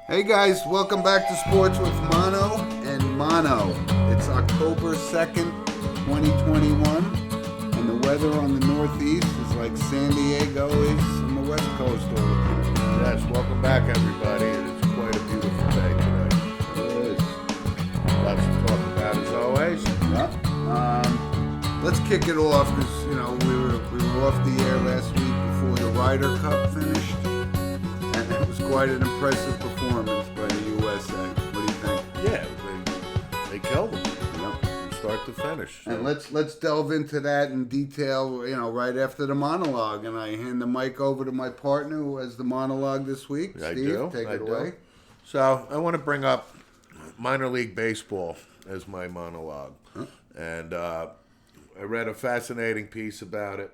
Hey guys, welcome back to Sports with Mono and Mono. It's October 2nd, 2021, and the weather on the Northeast is like San Diego is on the West Coast all the time. Yes, welcome back everybody. It is quite a beautiful day today. It is. Lots to talk about as always. Yep. Let's kick it off because, we were off the air last week before the Ryder Cup finished, and it was quite an impressive performance by the USA. What do you think? Yeah, they killed them. From start to finish. So. And let's delve into that in detail, right after the monologue. And I hand the mic over to my partner who has the monologue this week. I Steve, do. take it away. So I want to bring up minor league baseball as my monologue. Huh? And I read a fascinating piece about it.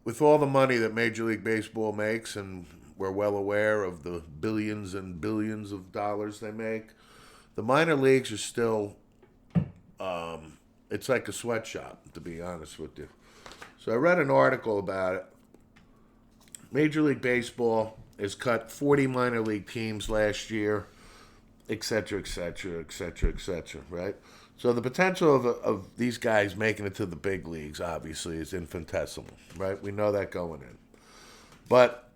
With all the money that Major League Baseball makes, and we're well aware of the billions and billions of dollars they make, the minor leagues are still, it's like a sweatshop, to be honest with you. So I read an article about it. Major League Baseball has cut 40 minor league teams last year, et cetera, et cetera, et cetera, et cetera, right? So the potential of these guys making it to the big leagues, obviously, is infinitesimal, right? We know that going in. But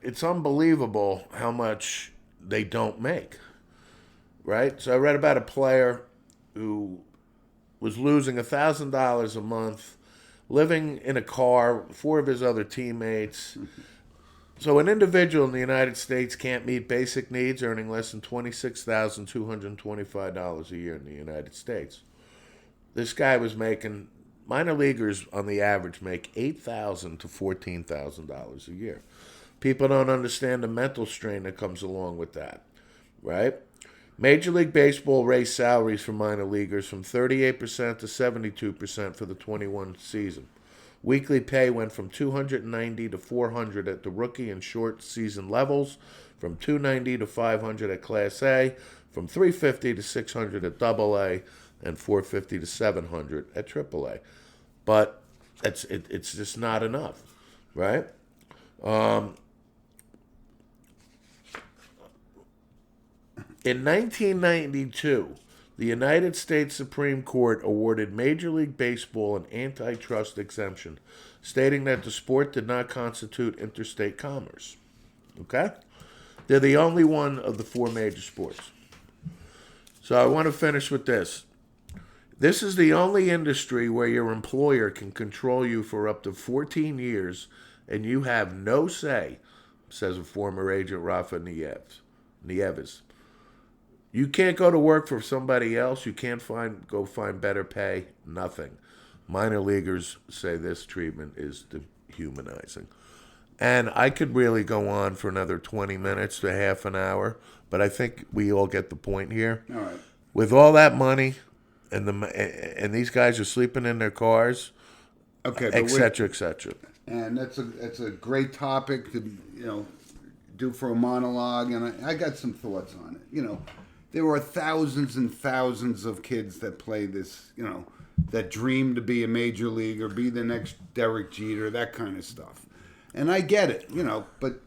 it's unbelievable how much they don't make, right? So I read about a player who was losing $1,000 a month, living in a car, 4 of his other teammates. So an individual in the United States can't meet basic needs earning less than $26,225 a year in the United States. This guy was making, minor leaguers on the average make $8,000 to $14,000 a year. People don't understand the mental strain that comes along with that, right? Major League Baseball raised salaries for minor leaguers from 38% to 72% for the 21 season. Weekly pay went from $290 to $400 at the rookie and short season levels, from $290 to $500 at Class A, from $350 to $600 at Double A, and $450 to $700 at Triple A. But it's just not enough, right? In 1992, the United States Supreme Court awarded Major League Baseball an antitrust exemption, stating that the sport did not constitute interstate commerce. Okay? They're the only one of the 4 major sports. So I want to finish with this. This is the only industry where your employer can control you for up to 14 years and you have no say, says a former agent, Rafa Nieves. You can't go to work for somebody else. You can't go find better pay. Nothing. Minor leaguers say this treatment is dehumanizing. And I could really go on for another 20 minutes to half an hour, but I think we all get the point here. All right. With all that money, and these guys are sleeping in their cars, et cetera, et cetera. And that's a great topic to do for a monologue, and I got some thoughts on it. There are thousands and thousands of kids that play this, that dream to be a major leaguer, be the next Derek Jeter, that kind of stuff. And I get it, but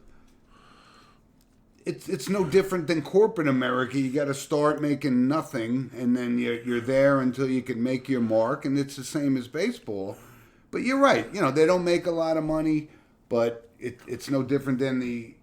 it's no different than corporate America. You got to start making nothing, and then you're there until you can make your mark, and it's the same as baseball. But you're right, they don't make a lot of money, but it's no different than the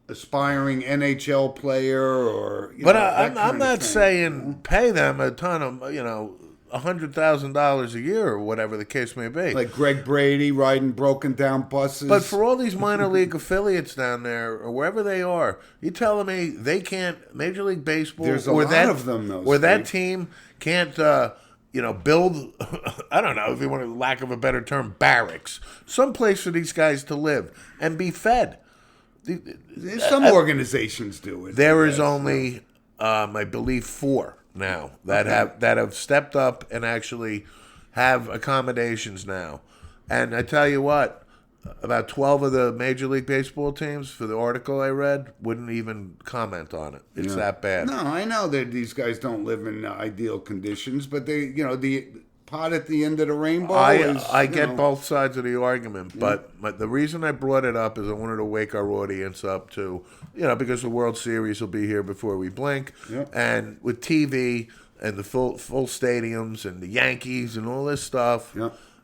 aspiring NHL player or but I'm not saying pay them a ton of $100,000 a year or whatever the case may be, like Greg Brady riding broken down buses. But for all these minor league affiliates down there or wherever they are, you telling me they can't, Major League Baseball, there's a lot of them though, or that team can't build, I don't know if you want to, lack of a better term, barracks, someplace for these guys to live and be fed. Some organizations do it. There is only, I believe, 4 now that have stepped up and actually have accommodations now. And I tell you what, about 12 of the Major League Baseball teams, for the article I read, wouldn't even comment on it. It's that bad. No, I know that these guys don't live in ideal conditions, but they, the pot at the end of the rainbow. I get both sides of the argument, but the reason I brought it up is I wanted to wake our audience up to, because the World Series will be here before we blink, and with TV and the full stadiums and the Yankees and all this stuff.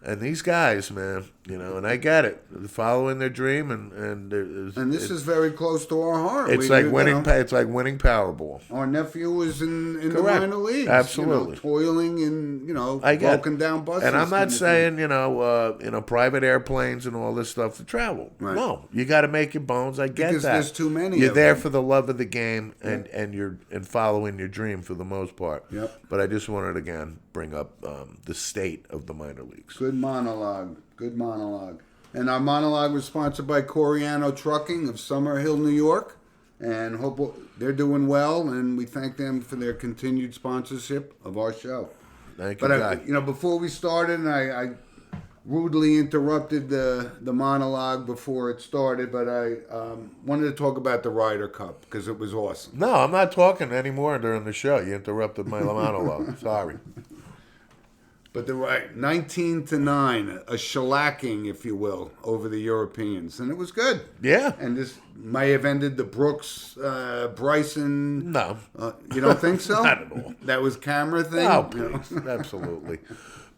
And these guys, man, and I get it. They're following their dream, and this is very close to our heart. It's like winning. It's like winning Powerball. Our nephew was in the minor leagues, absolutely, toiling in broken down buses. And I'm not saying private airplanes and all this stuff to travel. Right. No, you got to make your bones. I get because that. There's too many. You're there for the love of the game and you're following your dream for the most part. Yep. But I just wanted again bring up the state of the minor leagues. Good monologue. And our monologue was sponsored by Coriano Trucking of Summerhill, New York. And hope they're doing well, and we thank them for their continued sponsorship of our show. Thank you, Guy. Before we started, and I rudely interrupted the monologue before it started, but I wanted to talk about the Ryder Cup because it was awesome. No, I'm not talking anymore during the show. You interrupted my monologue. Sorry. But 19-9, a shellacking, if you will, over the Europeans, and it was good. Yeah. And this may have ended the Brooks Bryson. No, you don't think so? Not at all. That was camera thing. No, please. Absolutely.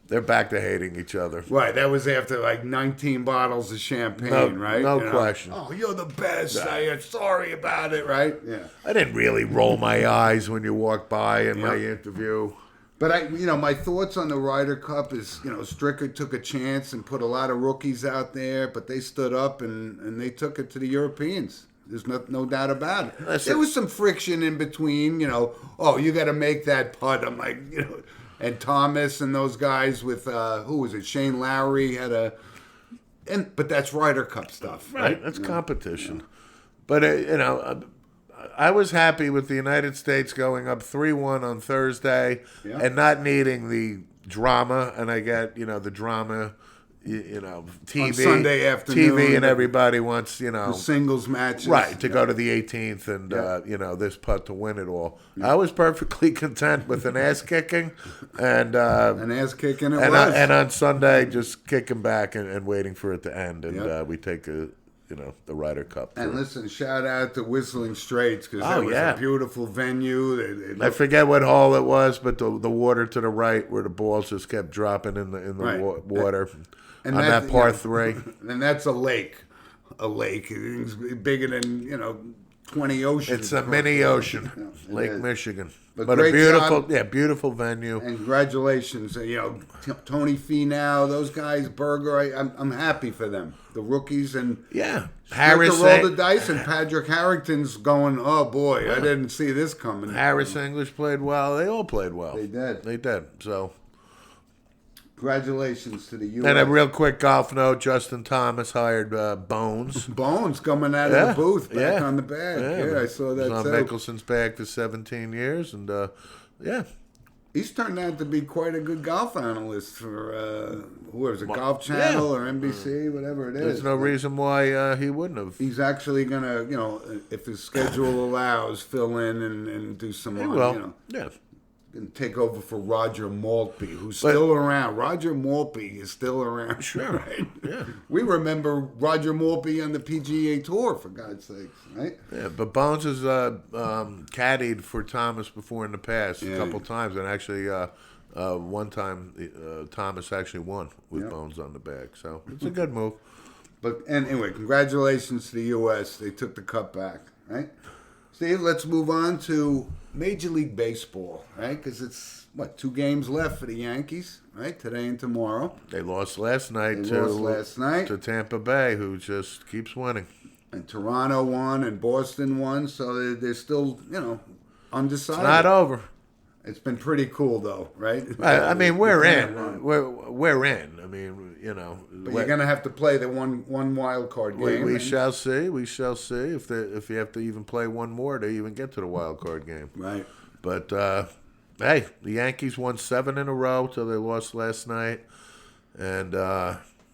They're back to hating each other. Right. That was after 19 bottles of champagne, right? No question. Oh, you're the best. I'm sorry about it, right? Yeah. I didn't really roll my eyes when you walked by in my interview. But my thoughts on the Ryder Cup is, Stricker took a chance and put a lot of rookies out there, but they stood up and they took it to the Europeans. There's no doubt about it. There was some friction in between, you got to make that putt. I'm like, and Thomas and those guys with who was it? Shane Lowry but that's Ryder Cup stuff, right? That's competition. But I was happy with the United States going up 3-1 on Thursday and not needing the drama. And I get, the drama, TV. On Sunday afternoon. TV and everybody wants, the singles matches. Right, to go to the 18th and, this putt to win it all. I was perfectly content with an ass-kicking. And an ass-kicking it was. Was. And on Sunday, just kicking back and waiting for it to end. And we take the Ryder Cup. And listen, shout out to Whistling Straits because that was a beautiful venue. I forget what hole it was, but the water to the right where the balls just kept dropping in the water and on that par 3. And that's a lake. A lake. It's bigger than, 20 oceans. It's a mini ocean, Lake Michigan. But a beautiful, beautiful venue. And congratulations, Tony Finau, those guys, Berger. I'm happy for them, the rookies, and Harris rolled the dice, and Patrick Harrington's going. Oh boy, I didn't see this coming. Harris English played well. They all played well. They did. So. Congratulations to the U.S. And a real quick golf note, Justin Thomas hired Bones. Bones coming out of the booth back on the bag. Yeah, I saw that too. On Mickelson's bag for 17 years, and he's turned out to be quite a good golf analyst for, Golf Channel or NBC, whatever it is. There's no reason why he wouldn't have. He's actually going to, if his schedule allows, fill in and do some more, and take over for Roger Maltby, who's still around. Roger Maltby is still around. Sure. Right? Yeah. We remember Roger Maltby on the PGA Tour, for God's sakes, right? Yeah, but Bones has caddied for Thomas before in the past a couple times, and actually one time Thomas actually won with Bones on the bag. So it's a good move. But anyway, congratulations to the U.S. They took the cup back, right? Steve, let's move on to Major League Baseball, right? Because it's, 2 games left for the Yankees, right? Today and tomorrow. They lost last night to Tampa Bay, who just keeps winning. And Toronto won and Boston won, so they're still, undecided. It's not over. It's been pretty cool, though, right? I mean, we're in. We're in. I mean, But you're going to have to play the one wild card game. We shall see. We shall see if you have to even play one more to even get to the wild card game. Right. But hey, the Yankees won 7 in a row till they lost last night. And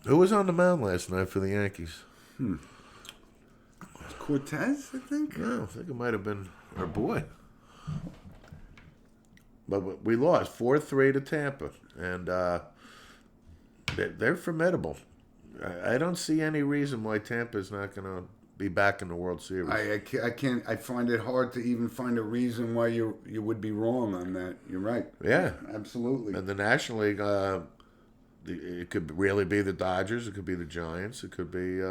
who was on the mound last night for the Yankees? Cortez, I think. No, I think it might have been our boy. But we lost 4-3 to Tampa, and they're formidable. I don't see any reason why Tampa's not going to be back in the World Series. I can't. I find it hard to even find a reason why you would be wrong on that. You're right. Yeah, absolutely. And the National League, it could really be the Dodgers. It could be the Giants. It could be.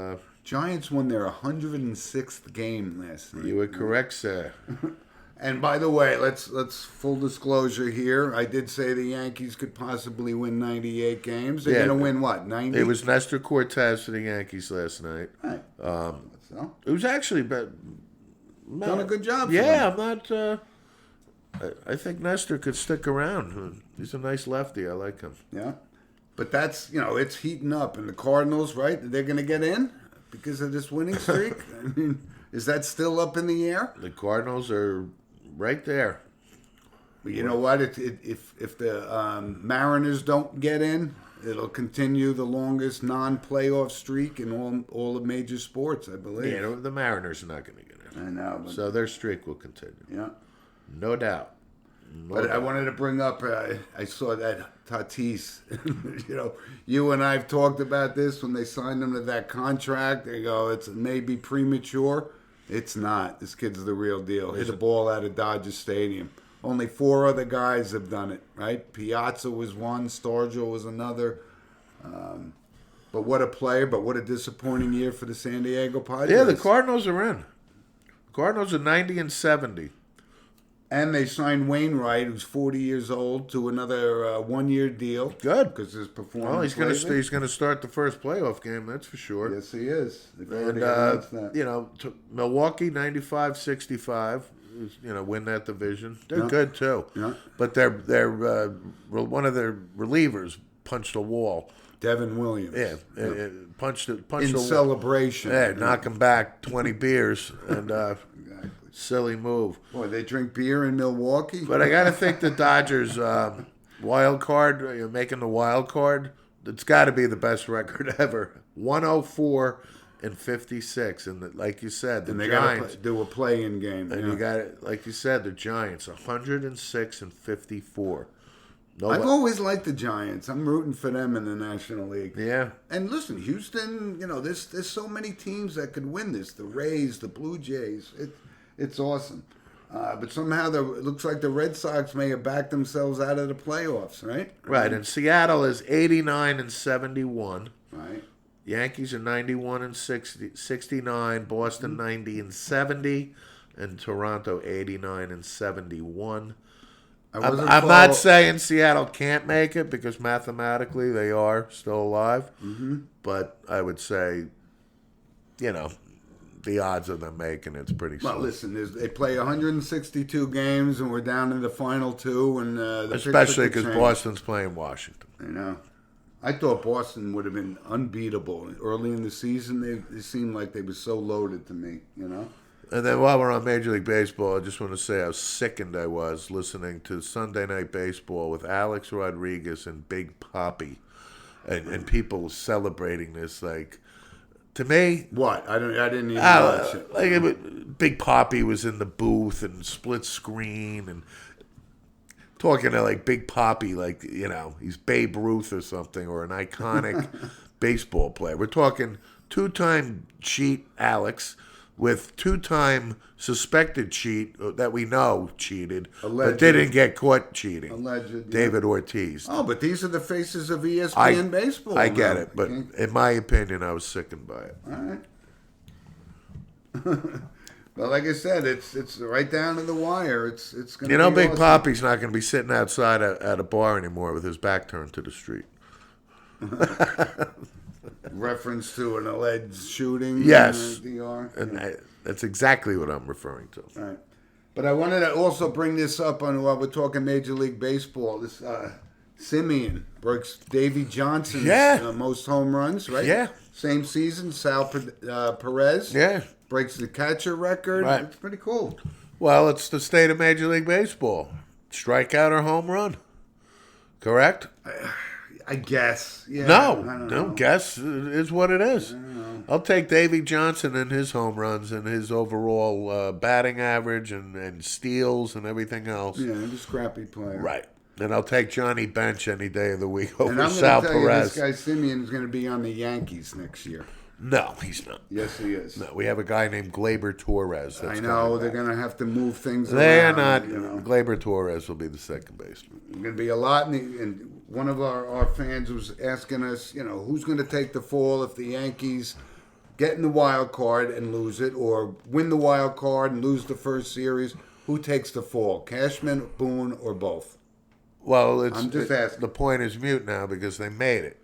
Giants won their 106th game last night. You were correct, sir. And by the way, let's full disclosure here. I did say the Yankees could possibly win 98 games. They're going to win what, 90? It was Nestor Cortez for the Yankees last night. Right. So it was actually done a good job. Yeah, I'm not. I think Nestor could stick around. He's a nice lefty. I like him. Yeah, but that's it's heating up, and the Cardinals, right? They're going to get in because of this winning streak. I mean, is that still up in the air? The Cardinals are right there. But you know what? If the Mariners don't get in, it'll continue the longest non-playoff streak in all of major sports, I believe. Yeah, the Mariners are not going to get in. I know. So their streak will continue. Yeah. No doubt. I wanted to bring up, I saw that Tatis, you and I have talked about this when they signed him to that contract. They go, it may be premature. It's not. This kid's the real deal. Hit a ball out of Dodger Stadium. Only 4 other guys have done it, right? Piazza was one, Stargell was another. But what a player, but what a disappointing year for the San Diego Padres. Yeah, the Cardinals are in. The Cardinals are 90-70. And they signed Wainwright, who's 40 years old, to another one-year deal. Good, because his performance. Well, he's going to start the first playoff game. That's for sure. Yes, he is. And Milwaukee 95-65. Win that division. They're good too. Yeah. But they're one of their relievers punched a wall. Devin Williams. Yeah, punched in a celebration. Yeah, knock him back 20 beers and. Exactly. Silly move. Boy, they drink beer in Milwaukee. But I got to think the Dodgers wild card, making the wild card, it's got to be the best record ever. 104-56, and like you said, the Giants do a play-in game. And you got it, like you said, the Giants 106-54. I've always liked the Giants. I'm rooting for them in the National League. Yeah. And listen, Houston, there's so many teams that could win this. The Rays, the Blue Jays. It's awesome. But somehow it looks like the Red Sox may have backed themselves out of the playoffs, right? Right, and Seattle is 89-71. Right. Yankees are 91-69. Boston 90-70, and Toronto 89-71. I'm not saying Seattle can't make it because mathematically they are still alive, but I would say, the odds of them making it's pretty slim. Well, listen, they play 162 games, and we're down to the final 2. And especially because Boston's playing Washington. I know. I thought Boston would have been unbeatable. Early in the season, they seemed like they were so loaded to me, And then while we're on Major League Baseball, I just want to say how sickened I was listening to Sunday Night Baseball with Alex Rodriguez and Big Papi and people celebrating this like... To me, what I didn't even watch it. Big Papi was in the booth and split screen and talking to like Big Papi, like he's Babe Ruth or something or an iconic baseball player. We're talking 2-time cheat Alex with 2-time suspected cheat that we know cheated, but didn't get caught cheating. Alleged, David Ortiz. Oh, but these are the faces of ESPN baseball. I get it, but in my opinion, I was sickened by it. All right. Well, like I said, it's right down to the wire. It's going to be Big awesome. Papi's not going to be sitting outside at a bar anymore with his back turned to the street. Reference to an alleged shooting. Yes, in DR. And that's exactly what I'm referring to. All right. But I wanted to also bring this up on while we're talking Major League Baseball. This Simeon breaks Davey Johnson's most home runs, right? Yeah. Same season, Sal Perez. Yeah. Breaks the catcher record. Right. It's pretty cool. Well, it's the state of Major League Baseball. Strikeout or home run. Correct? I guess. Yeah. No, I don't no. know. Guess is what it is. I don't know. I'll take Davy Johnson and his home runs and his overall batting average and steals and everything else. Yeah, he's a scrappy player. Right. And I'll take Johnny Bench any day of the week And over I'm Sal going to tell you, Perez. this guy Simeon is going to be on the Yankees next year. No, he's not. Yes, he is. No, we have a guy named Glaber Torres. That's I know they're coming going to have to move things back. They are around. not. You know. Glaber Torres will be the second baseman. There's going to be a lot. And one of our fans was asking us, who's going to take the fall if the Yankees get in the wild card and lose it, or win the wild card and lose the first series? Who takes the fall? Cashman, Boone, or both? Well, I'm just asking. The point is mute now because they made it.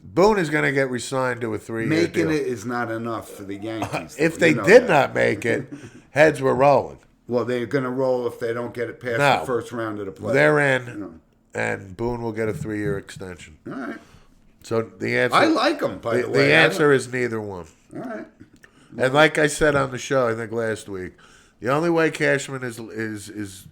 Boone is going to get re-signed to a 3-year deal. Making it is not enough for the Yankees. If they did not make it, heads were rolling. Well, they're going to roll if they don't get it past No. the first round of the playoffs. They're in, and Boone will get a 3-year extension. All right. So the answer, I like them, by the way. The answer is neither one. All right. And like I said on the show, I think last week, the only way Cashman is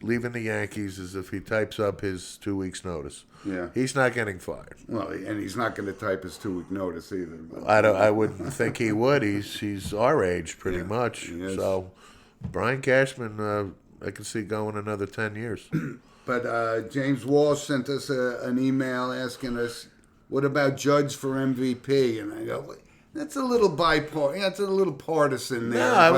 leaving the Yankees is if he types up his 2 weeks' notice. Yeah. He's not getting fired. Well, and he's not going to type his 2-week notice either. But. I wouldn't think he would. He's our age pretty much. he is. So Brian Cashman, I can see going another 10 years. But James Walsh sent us an email asking us, what about Judge for MVP? And I go, that's a little bipartisan. That's a little partisan there. No, I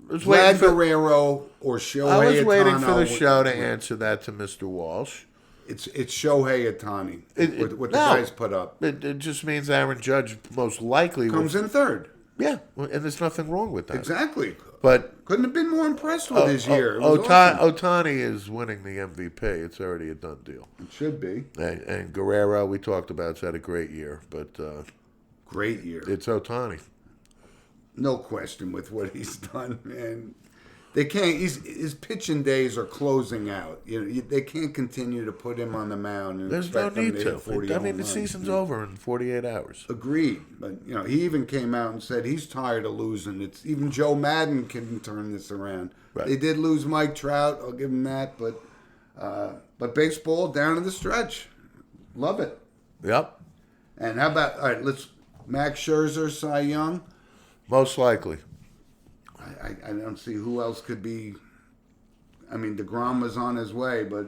was Vlad waiting for Guerrero or Shohei I was waiting for Ohtani the show to answer that to Mr. Walsh. It's Shohei Ohtani, what the no. guys put up. It just means Aaron Judge most likely Comes in third. Yeah, and there's nothing wrong with that. Exactly. But couldn't have been more impressed with his year. It was awesome. Ohtani is winning the MVP. It's already a done deal. It should be. And Guerrero, we talked about, has had a great year. But great year. It's Ohtani. No question with what he's done, man. They can't. His pitching days are closing out. They can't continue to put him on the mound. And There's no expect him need to. to. Hit 40 I mean, home the runs. season's over in 48 hours. Agreed, but he even came out and said he's tired of losing. It's even Joe Madden can turn this around. Right. They did lose Mike Trout. I'll give him that, but baseball down to the stretch. Love it. Yep. And how about all right? Let's Max Scherzer, Cy Young. Most likely. I don't see who else could be. I mean, DeGrom was on his way, but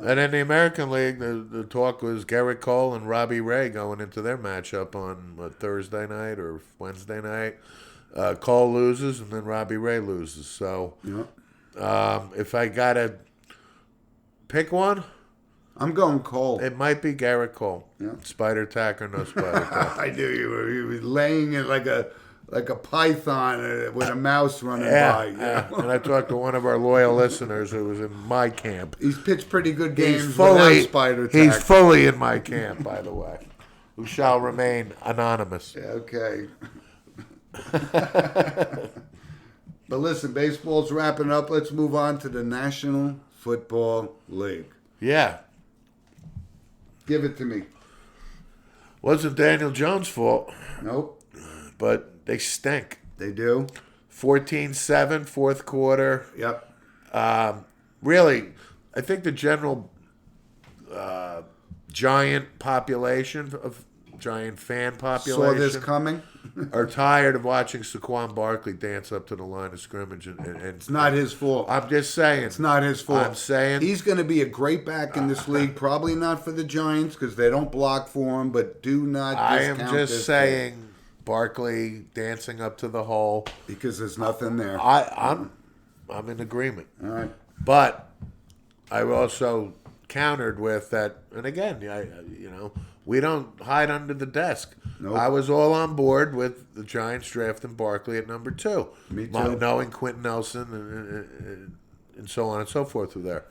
And in the American League, the talk was Garrett Cole and Robbie Ray going into their matchup on Thursday night or Wednesday night. Cole loses, and then Robbie Ray loses. So, if I gotta pick one, I'm going Cole. it might be Garrett Cole. Yeah. Spider tack or no spider tack. I knew you were laying it like a python with a mouse running by. And I talked to one of our loyal listeners who was in my camp. He's pitched pretty good games He's without spider tack. He's fully in my camp, by the way, who shall remain anonymous. Okay. But listen, baseball's wrapping up. Let's move on to the National Football League. Yeah. Give it to me. Wasn't Daniel Jones' fault, Nope. but they stink. They do. 14-7, fourth quarter. Yep. Really, I think the general giant fan population Saw this coming. are tired of watching Saquon Barkley dance up to the line of scrimmage. And It's not his fault. I'm just saying. It's not his fault. I'm saying. He's going to be a great back in this league. Probably not for the Giants because they don't block for him, but do not discount I am just this saying Barkley dancing up to the hole. because there's nothing there. I'm in agreement. All right. But I also countered with that, and again, we don't hide under the desk. Nope. I was all on board with the Giants drafting Barkley at number 2. Me too. Knowing Quentin Nelson and so on and so forth were there.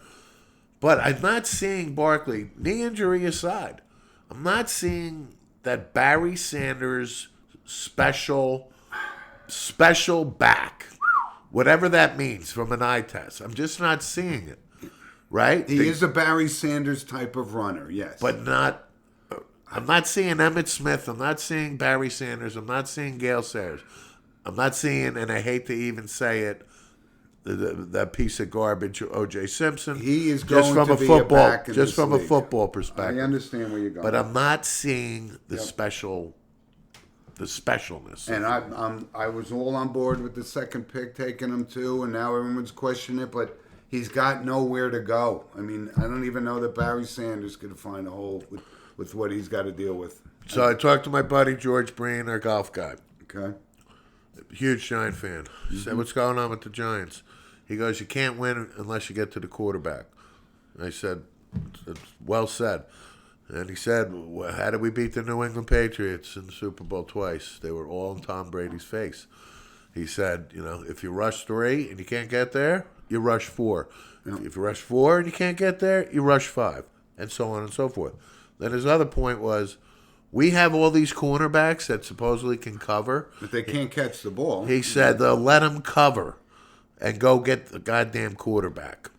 But I'm not seeing Barkley, knee injury aside, I'm not seeing that Barry Sanders special back, whatever that means from an eye test. I'm just not seeing it. Right? He is a Barry Sanders type of runner, yes. But not. I'm not seeing Emmitt Smith. I'm not seeing Barry Sanders. I'm not seeing Gale Sayers. I'm not seeing, and I hate to even say it, that piece of garbage, O.J. Simpson. He is just going from to a be a football, back in just this from a league. football perspective. I understand where you're going. But I'm not seeing the specialness. And I was all on board with the second pick, taking him too, and now everyone's questioning it. But he's got nowhere to go. I mean, I don't even know that Barry Sanders could find a hole with what he's got to deal with. So I talked to my buddy George Breen, our golf guy. Okay. Huge Giant fan. He said, "What's going on with the Giants?" He goes, "You can't win unless you get to the quarterback." I said, "It's well said." And he said, well, "How did we beat the New England Patriots in the Super Bowl twice? They were all in Tom Brady's face." He said, if you rush 3 and you can't get there, you rush 4. If you rush 4 and you can't get there, you rush 5, and so on and so forth. Then his other point was, we have all these cornerbacks that supposedly can cover. But they can't catch the ball. He said they'll let them cover and go get the goddamn quarterback.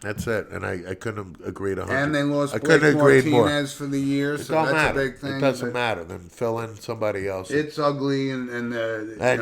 That's it. And I couldn't agree to 100. And they lost I Blake couldn't agree more. Martinez for the year, so don't that's matter. a big thing. It doesn't matter. Then fill in somebody else. It's ugly, and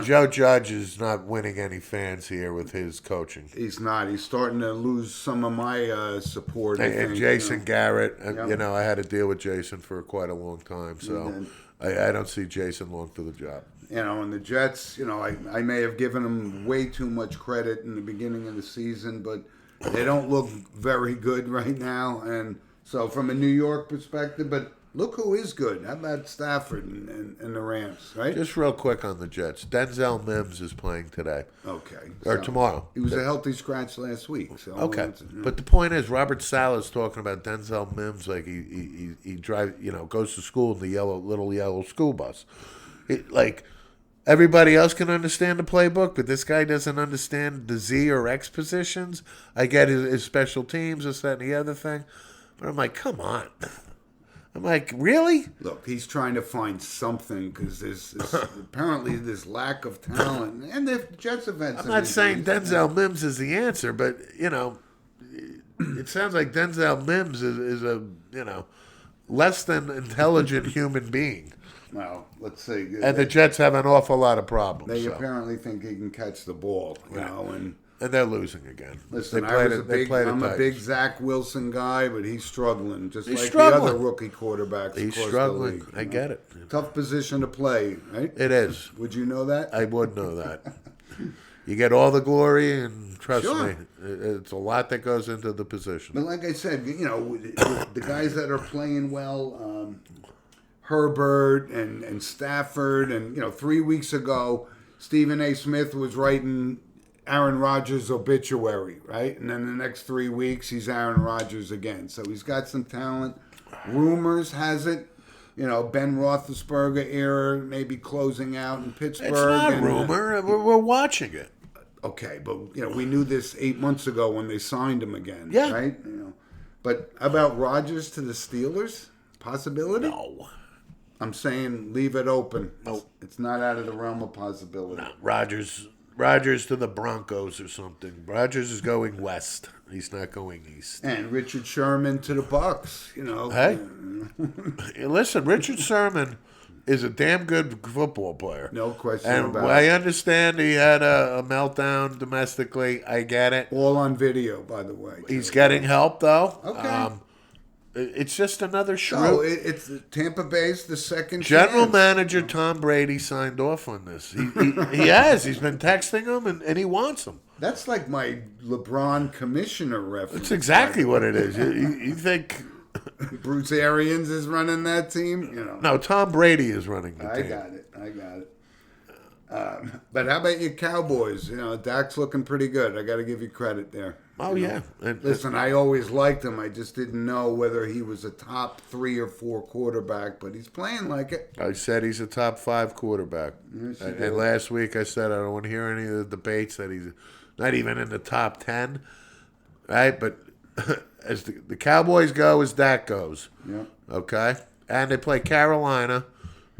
Joe Judge is not winning any fans here with his coaching. He's not. He's starting to lose some of my support. And Jason Garrett, I had to deal with Jason for quite a long time, so I don't see Jason long for the job. And the Jets, I may have given them way too much credit in the beginning of the season, but they don't look very good right now. And so from a New York perspective, but look who is good. How about Stafford and the Rams, right? Just real quick on the Jets. Denzel Mims is playing today. Okay. Or tomorrow. He was a healthy scratch last week. So okay. But the point is, Robert Sala's talking about Denzel Mims like he drives, goes to school in the little yellow school bus. Everybody else can understand the playbook, but this guy doesn't understand the Z or X positions. I get his special teams, this, that, and the other thing. But I'm like, come on. I'm like, really? Look, he's trying to find something because there's apparently this lack of talent. And the Jets events. I'm not saying Denzel Mims is the answer, but, it sounds like Denzel Mims is a, less than intelligent human being. Well, let's see. And the Jets have an awful lot of problems. They apparently think he can catch the ball, and they're losing again. Listen, I'm a big Zach Wilson guy, but he's struggling, just like the other rookie quarterbacks. He's struggling. The league, I get it. Tough position to play, right? It is. Would you know that? I would know that. You get all the glory, and trust me, it's a lot that goes into the position. But like I said, the guys that are playing well, Herbert and Stafford, and 3 weeks ago, Stephen A. Smith was writing Aaron Rodgers' obituary, right? And then the next 3 weeks, he's Aaron Rodgers again. So he's got some talent. Rumors has it, Ben Roethlisberger era maybe closing out in Pittsburgh. It's not rumor. We're watching it. Okay, but we knew this 8 months ago when they signed him again, yeah. Right? But how about Rodgers to the Steelers? Possibility? No. I'm saying leave it open. Nope. It's not out of the realm of possibility. No, Rodgers to the Broncos or something. Rodgers is going west. He's not going east. And Richard Sherman to the Bucks. Hey, listen, Richard Sherman is a damn good football player. No question and about it. I understand he had a meltdown domestically. I get it. All on video, by the way. He's getting help, though. Okay. It's just another shrew. No, it's Tampa Bay's the second General chance. Manager Tom Brady signed off on this. He has. He's been texting him, and he wants him. That's like my LeBron commissioner reference. That's exactly what it is. You think Bruce Arians is running that team? No, Tom Brady is running the team. I got it. But how about your Cowboys? Dak's looking pretty good. I got to give you credit there. Oh, yeah. Listen, I always liked him. I just didn't know whether he was a top 3 or 4 quarterback, but he's playing like it. I said he's a top 5 quarterback. Yes, and last week I said I don't want to hear any of the debates that he's not even in the top 10. Right? But as the Cowboys go, as Dak goes. Yeah. Okay? And they play Carolina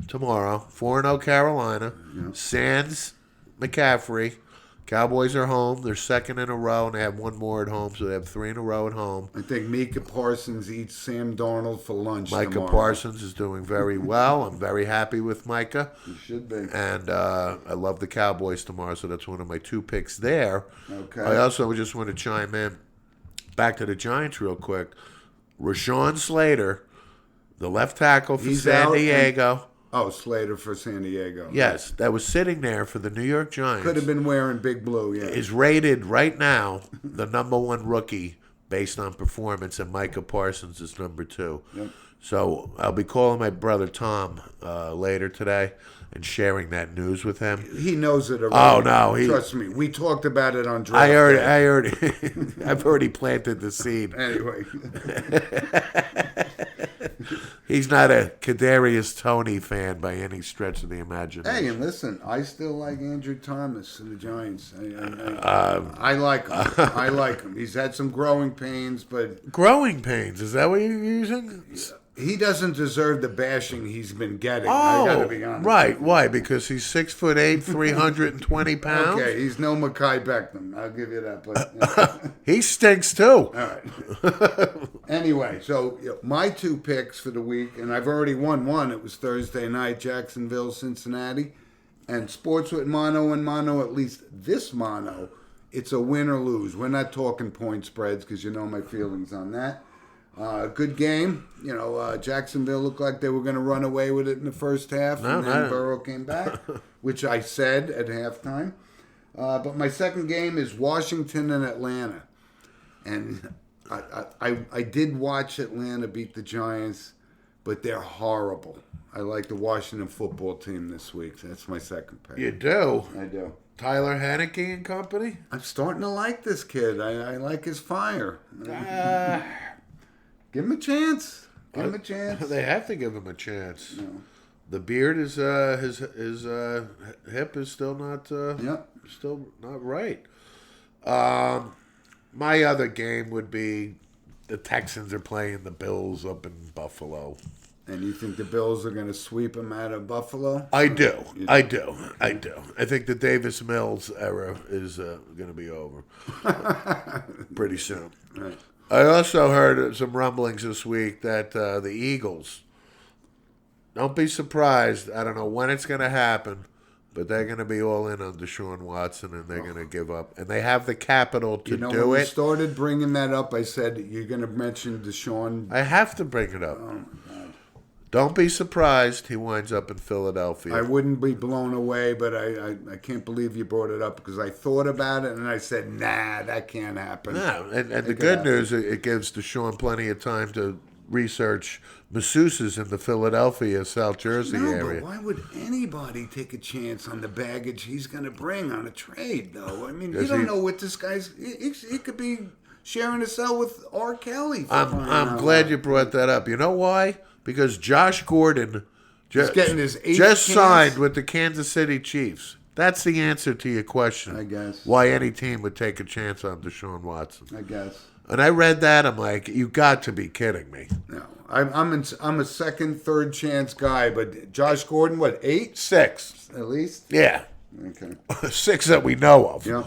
tomorrow. 4-0 Carolina. Yeah. Sans McCaffrey. Cowboys are home. They're second in a row, and they have one more at home, so they have 3 in a row at home. I think Micah Parsons eats Sam Darnold for lunch Micah tomorrow. Parsons is doing very well. I'm very happy with Micah. He should be. And I love the Cowboys tomorrow, so that's one of my 2 picks there. Okay. I also just want to chime in, back to the Giants real quick. Rashawn Slater, the left tackle for San Diego. Oh, Slater for San Diego. Yes, that was sitting there for the New York Giants. Could have been wearing big blue, yeah. Is rated right now the number 1 rookie based on performance, and Micah Parsons is number 2. Yep. So I'll be calling my brother Tom later today and sharing that news with him. He knows it already. Oh no, trust me. We talked about it on draft I day. heard. I've already planted the seed. Anyway. He's not a Kadarius Toney fan by any stretch of the imagination. Hey, and listen, I still like Andrew Thomas and the Giants. I like him. I like him. He's had some growing pains, but Growing pains, is that what you're using? he doesn't deserve the bashing he's been getting. I gotta be honest. Right. Why? Because he's 6'8", 320 pounds. Okay, he's no Mekhi Beckham. I'll give you that. But He stinks too. all right. Anyway, so my 2 picks for the week, and I've already won one. It was Thursday night, Jacksonville, Cincinnati, and sports with mono and mono. At least this mono, it's a win or lose. We're not talking point spreads because you know my feelings on that. Good game. Jacksonville looked like they were going to run away with it in the first half, and then Burrow came back, which I said at halftime. But my second game is Washington and Atlanta. And I did watch Atlanta beat the Giants, but they're horrible. I like the Washington football team this week. That's my second pick. You do? I do. Tyler Haneke and company? I'm starting to like this kid. I like his fire. Give him a chance. Give him a chance. They have to give him a chance. No. The beard is his hip is still not Yep. still not right. My other game would be the Texans are playing the Bills up in Buffalo. And you think the Bills are going to sweep him out of Buffalo? I do. I think the Davis Mills era is going to be over pretty soon. Right. I also heard some rumblings this week that the Eagles, don't be surprised, I don't know when it's going to happen, but they're going to be all in on Deshaun Watson and they're going to give up. And they have the capital to do when it. you started bringing that up, I said you're going to mention Deshaun. I have to bring it up. Oh, my God. Don't be surprised he winds up in Philadelphia. I wouldn't be blown away, but I can't believe you brought it up because I thought about it and I said, nah, that can't happen. No, and the good news, it gives Deshaun plenty of time to research masseuses in the Philadelphia, South Jersey area. But why would anybody take a chance on the baggage he's going to bring on a trade, though? I mean, you don't know what this guy's... He could be sharing a cell with R. Kelly. I'm glad you brought that up. You know why? Because Josh Gordon getting his just signed with the Kansas City Chiefs. That's the answer to your question. I guess. Why any team would take a chance on Deshaun Watson. I guess. And I read that, I'm like, you got to be kidding me. No. I'm a second, third chance guy, but Josh Gordon, what, 8? 6. At least? Yeah. Okay. 6 that we know of. Yeah.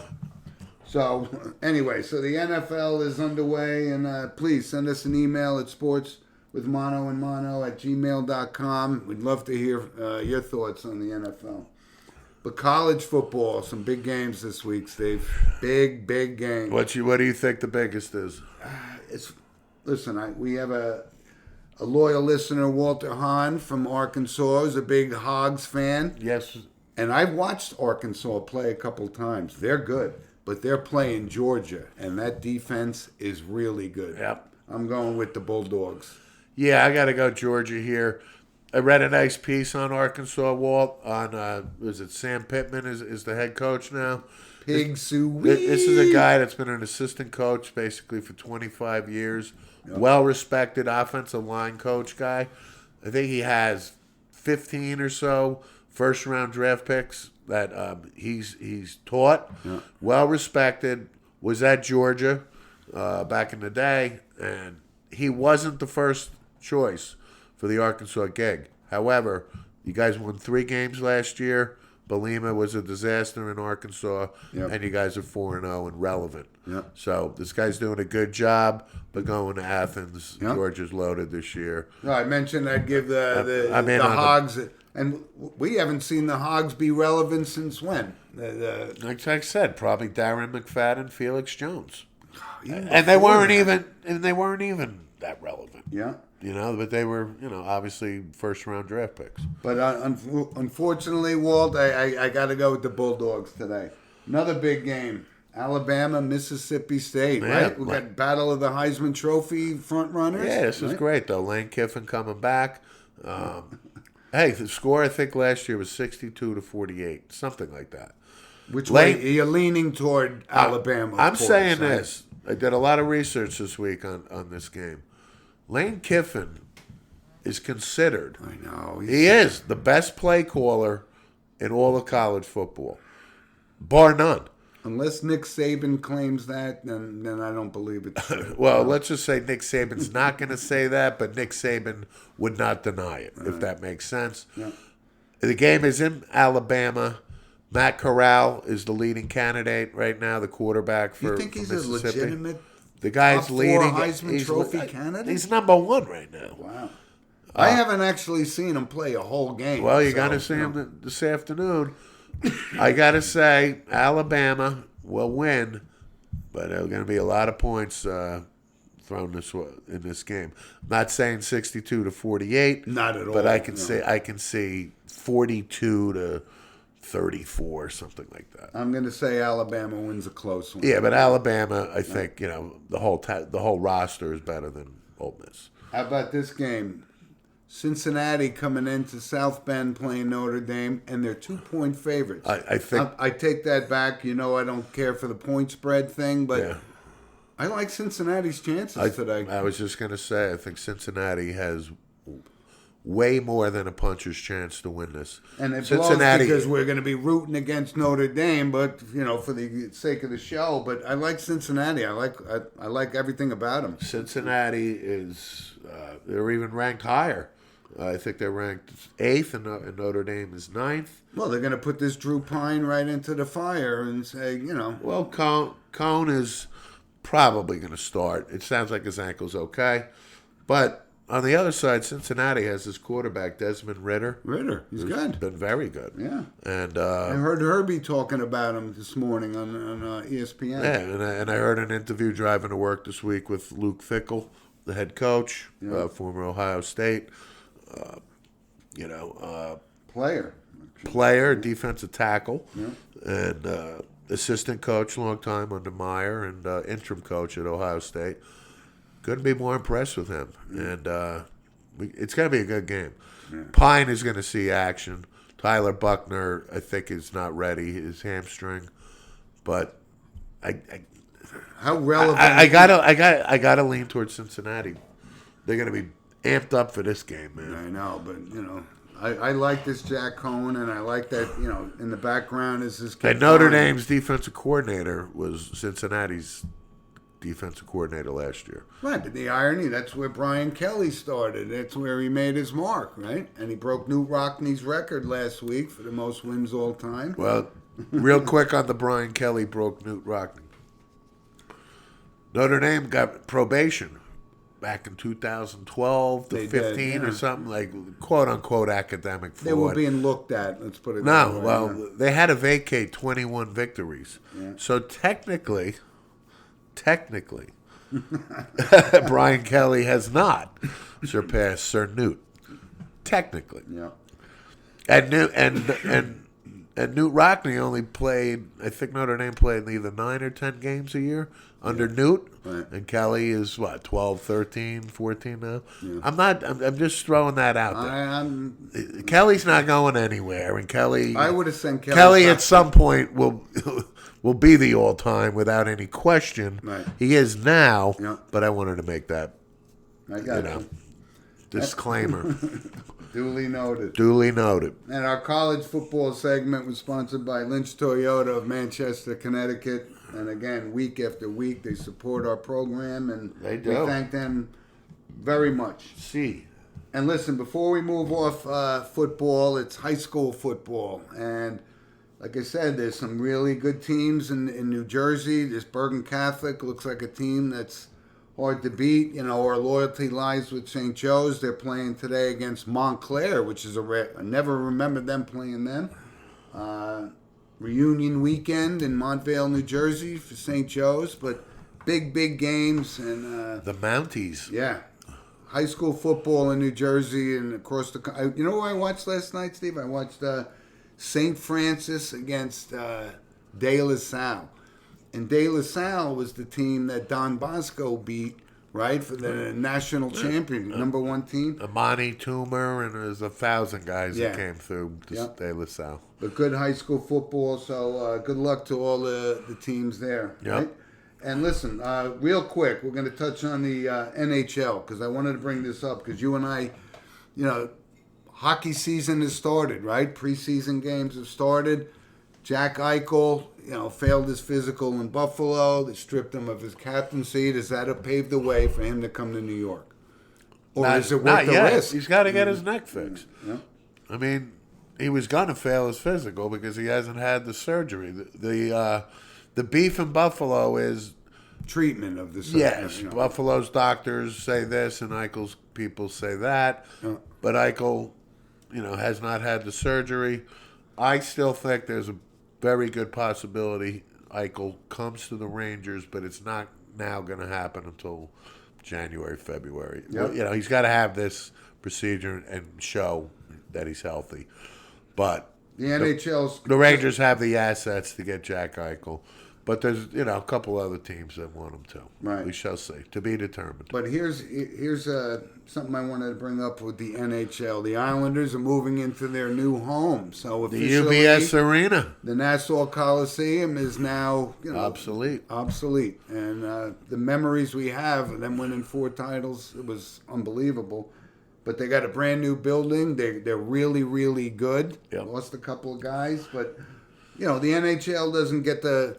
So, anyway, so the NFL is underway, and please send us an email at sportswithmonoandmono@gmail.com. We'd love to hear your thoughts on the NFL. But college football, some big games this week, Steve. Big games. What do you think the biggest is? We have a loyal listener, Walter Hahn from Arkansas, who's a big Hogs fan. Yes. And I've watched Arkansas play a couple times. They're good, but they're playing Georgia, and that defense is really good. Yep. I'm going with the Bulldogs. Yeah, I got to go Georgia here. I read a nice piece on Arkansas, Walt, on, is it Sam Pittman is the head coach now? Pig Sue. This is a guy that's been an assistant coach basically for 25 years. Yep. Well-respected offensive line coach guy. I think he has 15 or so first-round draft picks that he's taught. Yep. Well-respected. Was at Georgia back in the day, and he wasn't the first choice for the Arkansas gig. However, you guys won 3 games last year, Belima was a disaster in Arkansas, Yep. and you guys are 4-0 and relevant. Yep. So this guy's doing a good job, but going to Athens, Yep. Georgia's loaded this year. No, I mentioned I'd give I'm in the on the- Hogs, and we haven't seen the Hogs be relevant since when? Like I said, probably Darren McFadden, Felix Jones, Even and they before weren't that. even that relevant. Yeah. But they were, obviously first-round draft picks. But unfortunately, Walt, I got to go with the Bulldogs today. Another big game. Alabama, Mississippi State, Yeah, right? We got Battle of the Heisman Trophy front runners. Yeah, this is right? great, though. Lane Kiffin coming back. Hey, the score, I think, last year was 62-48, something like that. Which Lane- way? You're leaning toward Alabama. of I'm course, saying right? this. I did a lot of research this week on this game. Lane Kiffin is considered, I know. he is the best play caller in all of college football, bar none. Unless Nick Saban claims that, then I don't believe it's true. Well, let's just say Nick Saban's not going to say that, but Nick Saban would not deny it, if that makes sense. Yeah. The game is in Alabama. Matt Corral is the leading candidate right now, the quarterback for You think he's a Mississippi. legitimate The guy's top four leading. Heisman Trophy candidate? He's number one right now. Wow. I haven't actually seen him play a whole game. Well, you so, got to see you know. him this afternoon. I got to say, Alabama will win, but there are going to be a lot of points thrown in this game. I'm not saying 62-48. Not at all. But I can no. see 42-34, something like that. I'm going to say Alabama wins a close one. Yeah, but Alabama, I think the whole roster is better than Ole Miss. How about this game? Cincinnati coming into South Bend playing Notre Dame, and they're 2-point favorites. I think I take that back. I don't care for the point spread thing, but yeah. I like Cincinnati's chances today. I was just going to say, I think Cincinnati has way more than a puncher's chance to win this. And it blows because we're going to be rooting against Notre Dame, but for the sake of the show. But I like Cincinnati. I like everything about them. Cincinnati is they're even ranked higher. I think they're ranked 8th, and Notre Dame is 9th. Well, they're going to put this Drew Pine right into the fire and say, Well, Cone is probably going to start. It sounds like his ankle's okay. But on the other side, Cincinnati has his quarterback, Desmond Ritter. He's good. Been very good. Yeah. And I heard Herbie talking about him this morning on ESPN. yeah, and I heard an interview driving to work this week with Luke Fickell, the head coach, former Ohio State. Player, defensive tackle, and assistant coach long time under Meyer, and interim coach at Ohio State. Couldn't be more impressed with him, and it's going to be a good game. Yeah. Pine is going to see action. Tyler Buckner, I think, is not ready, his hamstring, but how relevant? I gotta lean towards Cincinnati. They're going to be amped up for this game, man. I know, but I like this Jack Cohen, and I like that in the background is this kid. And Notre Dame's defensive coordinator was Cincinnati's defensive coordinator last year. Right, but the irony, that's where Brian Kelly started. That's where he made his mark, right? And he broke Knute Rockne's record last week for the most wins all time. Well, real quick on the Brian Kelly broke Knute Rockne. Notre Dame got probation back in 2012 to 15 or something, like quote-unquote academic fraud. They were being looked at, let's put it that way. No, well, they had to vacate 21 victories. Yeah. So technically, Brian Kelly has not surpassed Sir Knute. Technically. Yeah. And Knute Rockne only played, I think Notre Dame played either 9 or 10 games a year under Knute. Right. And Kelly is, 12, 13, 14 now? Yeah. I'm just throwing that out there. Kelly's not going anywhere. And Kelly... I would have sent Kelly at some point will be the all-time without any question. Right. He is now, but I wanted to make that, disclaimer. Duly noted. Duly noted. And our college football segment was sponsored by Lynch Toyota of Manchester, Connecticut. And again, week after week, they support our program, and they do. We thank them very much. See. And listen, before we move off football, it's high school football. And like I said, there's some really good teams in New Jersey. This Bergen Catholic looks like a team that's hard to beat. You know, our loyalty lies with St. Joe's. They're playing today against Montclair, which is I never remembered them playing them. Reunion weekend in Montvale, New Jersey for St. Joe's, but big games. And The Mounties. yeah, high school football in New Jersey and across the. You know what I watched last night, Steve? I watched St. Francis against De La Salle. And De La Salle was the team that Don Bosco beat, right, for the national champion, number one team. Amani Toomer, and there's 1,000 guys that came through De La Salle. But good high school football, so good luck to all the teams there, right? And listen, real quick, we're going to touch on the NHL because I wanted to bring this up because you and I, you know, hockey season has started, right? Preseason games have started. Jack Eichel, you know, failed his physical in Buffalo. They stripped him of his captaincy. Does that have paved the way for him to come to New York? Or is it worth the risk? He's got to get his neck fixed. Yeah. I mean, he was going to fail his physical because he hasn't had the surgery. The beef in Buffalo is treatment of the surgery. Yes, you know. Buffalo's doctors say this and Eichel's people say that. But Eichel, you know, has not had the surgery. I still think there's a very good possibility Eichel comes to the Rangers, but it's not now going to happen until January, February. Yep. You know, he's got to have this procedure and show that he's healthy. But the NHL's the Rangers have the assets to get Jack Eichel. But there's, you know, a couple other teams that want him to. Right. We shall see. To be determined. But here's something I wanted to bring up with the NHL. The Islanders are moving into their new home. So the UBS Arena. The Nassau Coliseum is now, you know, obsolete. And the memories we have of them winning 4 titles, it was unbelievable. But they got a brand new building. They're really, really good. Yep. Lost a couple of guys. But, you know, the NHL doesn't get the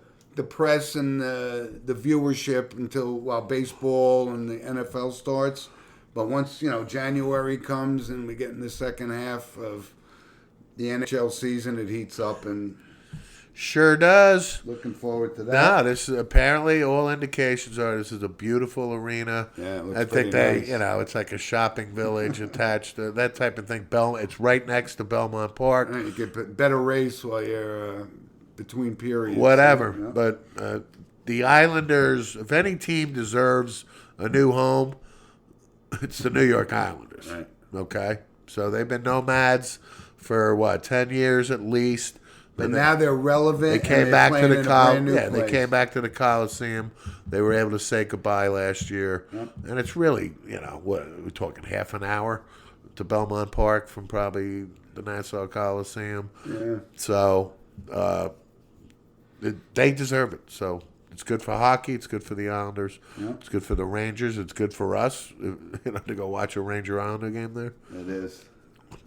press and the viewership until baseball and the NFL starts. But once, you know, January comes and we get in the second half of the NHL season, it heats up and sure does. Looking forward to that. No, this is apparently all indications are this is a beautiful arena. Yeah, it looks I think nice. you know, it's like a shopping village attached to that type of thing. It's right next to Belmont Park. You get better race while you're between periods. Whatever. You know? But the Islanders, if any team deserves a new home, it's the New York Islanders. Right. Okay? So they've been nomads for, 10 years at least. But now they're relevant. They came back to the they came back to the Coliseum. They were able to say goodbye last year. Yep. And it's really, you know, we're talking half an hour to Belmont Park from probably the Nassau Coliseum. Yeah. So they deserve it. So it's good for hockey. It's good for the Islanders. Yep. It's good for the Rangers. It's good for us, you know, to go watch a Ranger Islander game there. It is.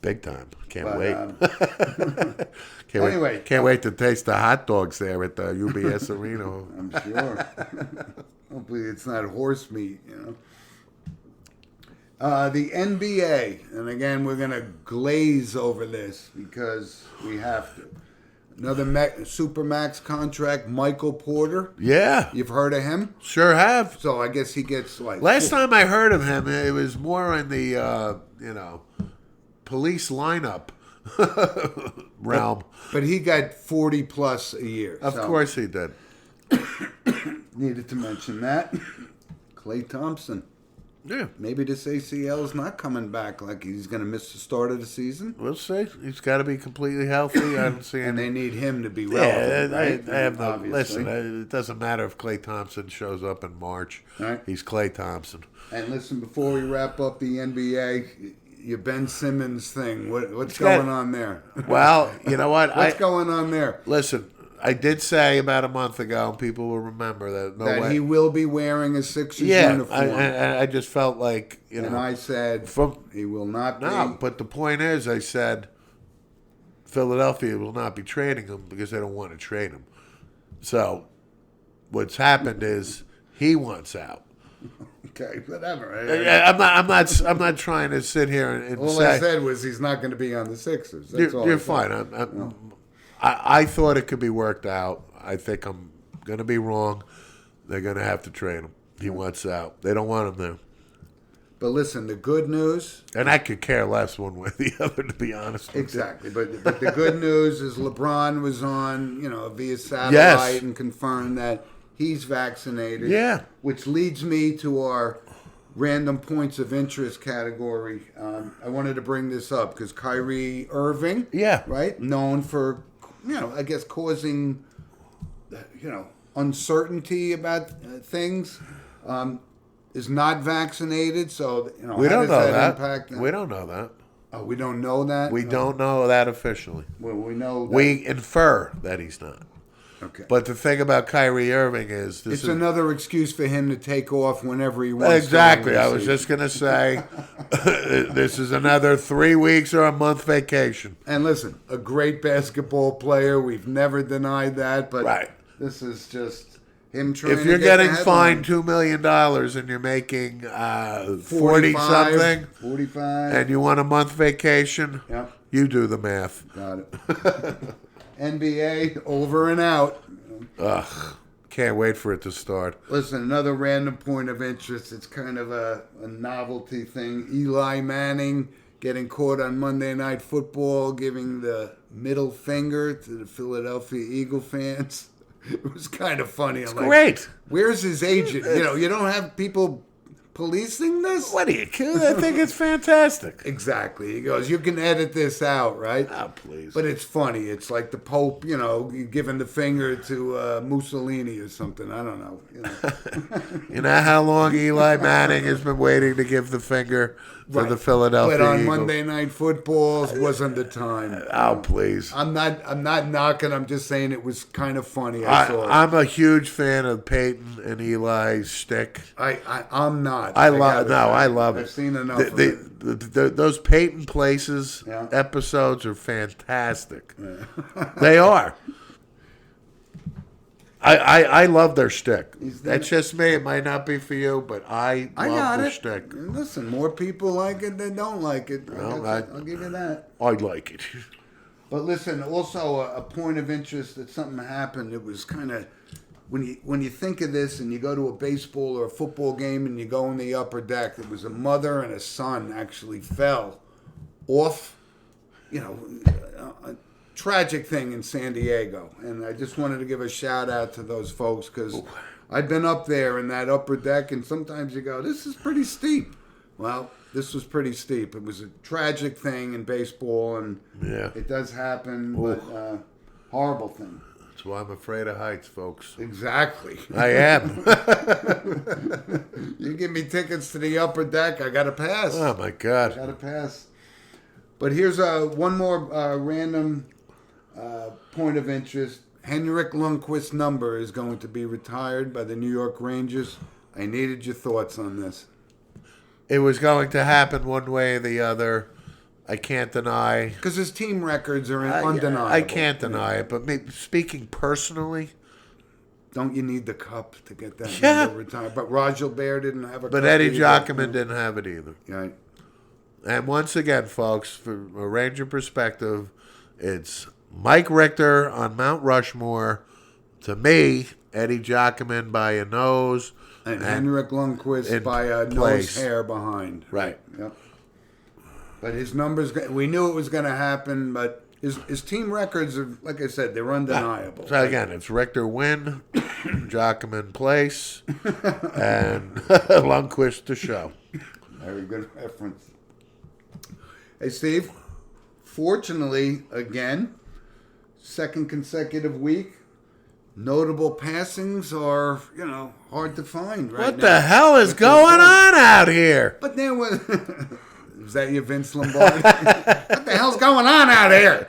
Big time. Can't wait. Can't wait to taste the hot dogs there at the UBS Arena. I'm sure. Hopefully it's not horse meat, you know. The NBA, and again, we're going to glaze over this because we have to. Another Supermax contract, Michael Porter. Yeah. You've heard of him? Sure have. So I guess he gets like... Last time I heard of him, it was more in the, police lineup realm. But he got 40 plus a year. Of course he did. Needed to mention that. Klay Thompson. Yeah. Maybe this ACL is not coming back, like he's going to miss the start of the season. We'll see. He's got to be completely healthy. I don't see any... And they need him to be relevant, right? I have no... Obviously. Listen, it doesn't matter if Klay Thompson shows up in March. Right. He's Klay Thompson. And listen, before we wrap up the NBA, your Ben Simmons thing, what's going on there? Well, you know what? What's going on there? Listen, I did say about a month ago, and people will remember that he will be wearing a Sixers uniform. I just felt like, you know. And I said he will not be. No, but the point is, I said Philadelphia will not be trading him because they don't want to trade him. So what's happened is he wants out. Okay, whatever. I'm not trying to sit here and all say. I said was he's not going to be on the Sixers. That's all you're I said. fine. I thought it could be worked out. I think I'm going to be wrong. They're going to have to trade him. He wants out. They don't want him there. But listen, the good news... And I could care less one way or the other, to be honest with Exactly. But the good news is LeBron was on, via satellite and confirmed that he's vaccinated. Yeah. Which leads me to our random points of interest category. I wanted to bring this up because Kyrie Irving, right, known for, I guess causing, uncertainty about things, is not vaccinated. So, we don't know that. Impact? We don't know that. Oh, we don't know that? We don't know that officially. Well, we know that. We infer that he's not. Okay. But the thing about Kyrie Irving is... It's another excuse for him to take off whenever he wants. Exactly. I was just going to say, this is another 3 weeks or a month vacation. And listen, a great basketball player. We've never denied that. But this is just him trying to If you're get getting fined $2 million and you're making 40-something, 45, and you want a month vacation, you do the math. Got it. NBA, over and out. Ugh, can't wait for it to start. Listen, another random point of interest. It's kind of a novelty thing. Eli Manning getting caught on Monday Night Football giving the middle finger to the Philadelphia Eagle fans. It was kind of funny. It's great. Where's his agent? You don't have people policing this? What are you kidding? I think it's fantastic. Exactly. He goes, you can edit this out, right? Oh, please. But it's funny. It's like the Pope, giving the finger to Mussolini or something. I don't know. You know how long Eli Manning has been waiting to give the finger to the Philadelphia But on Eagles? Monday Night Football wasn't the time. Oh, please. I'm not knocking. I'm just saying it was kind of funny. I'm a huge fan of Peyton and Eli's shtick. I'm not. I love it. I've seen enough of it. Those Peyton Places episodes are fantastic. Yeah. They are. I love their shtick. That's just me. It might not be for you, but I love the shtick. Listen, more people like it than don't like it. I'll give you that. I like it. But listen, also a point of interest that something happened. It was kind of when you think of this and you go to a baseball or a football game and you go in the upper deck. It was a mother and a son actually fell off. A tragic thing in San Diego, and I just wanted to give a shout out to those folks because I've been up there in that upper deck, and sometimes you go, "This is pretty steep." Well, this was pretty steep. It was a tragic thing in baseball, and it does happen, but horrible thing. That's why I'm afraid of heights, folks. Exactly. I am. You give me tickets to the upper deck, I got to pass. Oh my God, I got to pass. But here's one more random point of interest. Henrik Lundqvist's number is going to be retired by the New York Rangers. I needed your thoughts on this. It was going to happen one way or the other. I can't deny. Because his team records are undeniable. I can't deny it, but speaking personally... Don't you need the cup to get that number retired? But Roger Bear didn't have a cup. But Eddie Jockman didn't have it either. Right. And once again, folks, from a Ranger perspective, it's Mike Richter on Mount Rushmore. To me, Eddie Jockman by a nose. And Henrik Lundqvist by a nose hair behind. Right. Yep. But his numbers, we knew it was going to happen, but his team records are, like I said, they're undeniable. So again, it's Richter win, Jockman place, and Lundqvist to show. Very good reference. Hey, Steve, fortunately, again, second consecutive week, notable passings are, hard to find right now. What the hell is going on out here? But there was... Is that you, Vince Lombardi? What the hell's going on out here?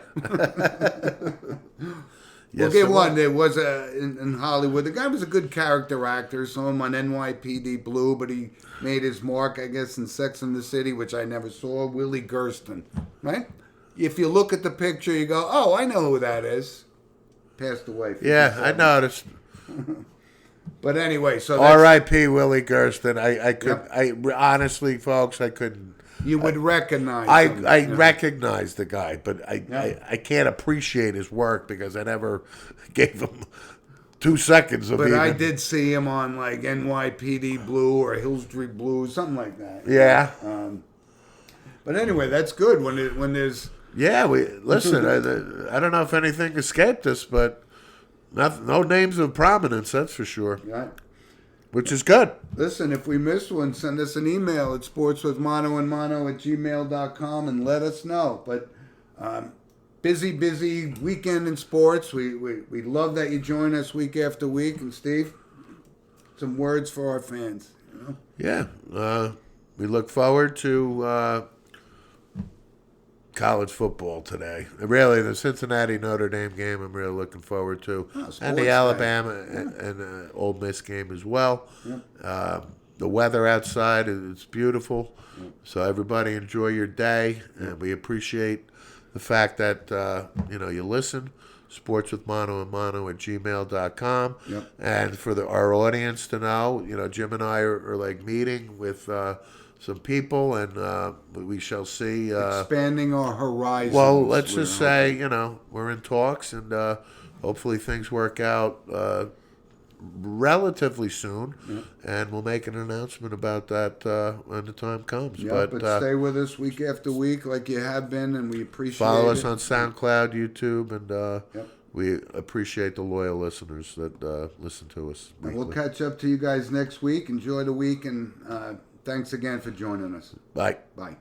We'll get one. There was in Hollywood. The guy was a good character actor. Saw him on NYPD Blue, but he made his mark, I guess, in Sex and the City, which I never saw. Willie Gersten, right? If you look at the picture, you go, "Oh, I know who that is." Passed away. Yeah, I noticed. But anyway, so R.I.P. Willie Gersten. I honestly, folks, I couldn't. You would recognize him. I recognize the guy, but I can't appreciate his work because I never gave him 2 seconds of But even. I did see him on like NYPD Blue or Hill Street Blue, something like that. Yeah. But anyway, that's good when there's. Yeah, listen. I don't know if anything escaped us, but no names of prominence. That's for sure. Right. Which is good. Listen, if we missed one, send us an email at sportswithmonoandmono@gmail.com and let us know. But busy weekend in sports. We love that you join us week after week. And Steve, some words for our fans. You know? Yeah. We look forward to college football today. Really, the Cincinnati Notre Dame game I'm really looking forward to. And the Alabama and Ole Miss game as well. Yep. The weather outside is beautiful. Yep. So everybody enjoy your day. And we appreciate the fact that you listen. sportswithmonoandmono@gmail.com. Yep. And for our audience to know, Jim and I are like meeting with some people, and we shall see. Expanding our horizons. Well, let's just say, we're in talks, and hopefully things work out relatively soon, and we'll make an announcement about that when the time comes. Yeah, but stay with us week after week like you have been, and we appreciate it. Follow us on SoundCloud, YouTube, and we appreciate the loyal listeners that listen to us weekly. And we'll catch up to you guys next week. Enjoy the week, and thanks again for joining us. Bye. Bye.